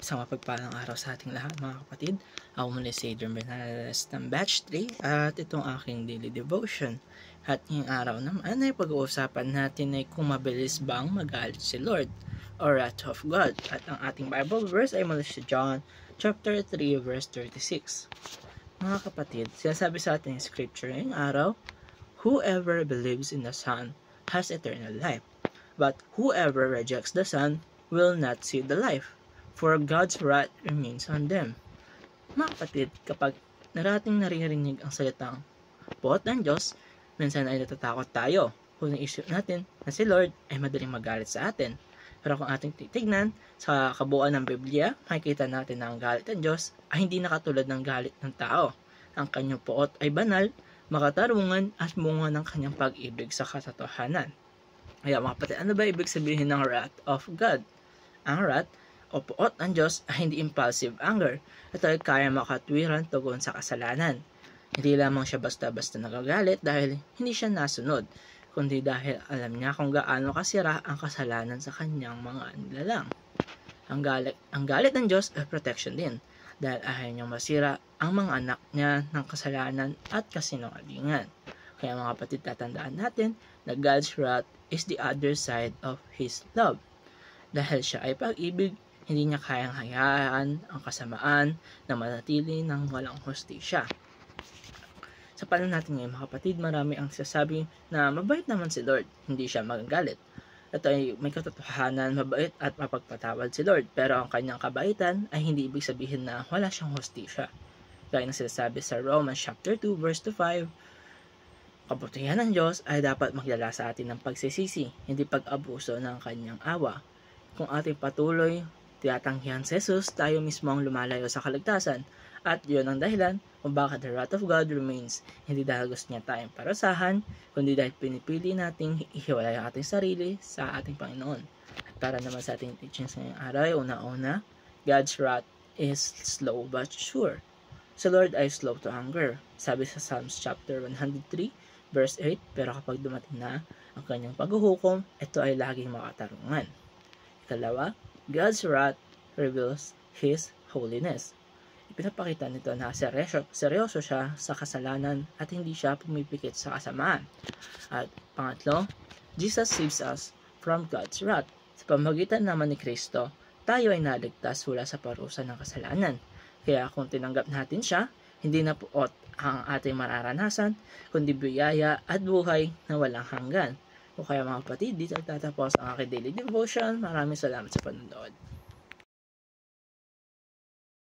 Isang mapagpalang araw sa ating lahat mga kapatid. Ako muli si Adrian Bernales ng Batch 3 at itong aking daily devotion. At ngayong araw naman ay pag-uusapan natin ay kung mabilis bang magalit si Lord or wrath of God. At ang ating Bible verse ay mula sa John chapter 3 verse 36. Mga kapatid, sinasabi sa ating scripture ngayong araw, whoever believes in the Son has eternal life, but whoever rejects the Son will not see the life, for God's wrath remains on them. Mga kapatid, kapag naririnig ang salitang buot ng Diyos, minsan ay natatakot tayo kung naisip natin na si Lord ay madaling magalit sa atin. Pero kung ating titignan sa kabuuan ng Biblia, makikita natin na ang galit ng Diyos ay hindi nakatulad ng galit ng tao. Ang kanyang puot ay banal, makatarungan at bunga ng kanyang pag-ibig sa katotohanan. Kaya mga kapatid, ano ba ibig sabihin ng wrath of God? Ang wrath o puot ng Diyos ay hindi impulsive anger. Ito ay kaya makatwiran tugon sa kasalanan. Hindi lamang siya basta-basta nagagalit dahil hindi siya nasunod, kundi dahil alam niya kung gaano kasira ang kasalanan sa kanyang mga nilalang. Ang galit ng Diyos ay protection din, dahil ayaw niyang masira ang mga anak niya ng kasalanan at kasinungalingan. Kaya mga kapatid, tatandaan natin na God's wrath is the other side of His love. Dahil siya ay pag-ibig, hindi niya kayang hayaan ang kasamaan na manatili ng walang hustisya. Sa panahon natin ngayon mga kapatid, marami ang sasabi na mabait naman si Lord, hindi siya magagalit. Ito ay may katotohanan, mabait at mapagpatawad si Lord, pero ang kanyang kabaitan ay hindi ibig sabihin na wala siyang hustisya. Gaya ng sinasabi sa Romans chapter 2 verse 5, kabutihan ng Diyos ay dapat magdala sa atin ng pagsisisi, hindi pag-abuso ng kanyang awa. Kung ating patuloy tinatanggihan si Jesus, tayo mismo ang lumalayo sa kaligtasan. At yun ang dahilan kung bakit the wrath of God remains. Hindi dahil gusto niya tayong parasahan, kundi dahil pinipili nating ihiwalay ang ating sarili sa ating Panginoon. At para naman sa ating teachings ngayong araw, una-una, God's wrath is slow but sure. Si Lord ay slow to anger. Sabi sa Psalms chapter 103, verse 8, pero kapag dumating na ang kanyang paghuhukom, ito ay laging makatarungan. Ikalawa, God's wrath reveals His holiness. Ipinapakita nito na seryoso siya sa kasalanan at hindi siya pumipikit sa kasamaan. At pangatlo, Jesus saves us from God's wrath. Sa pamamagitan naman ni Kristo, tayo ay naligtas mula sa parusa ng kasalanan. Kaya kung tinanggap natin siya, hindi na puot ang ating mararanasan, kundi biyaya at buhay na walang hanggan. O kaya mga kapatid, dito tatapos ang aking daily devotion. Maraming salamat sa panonood.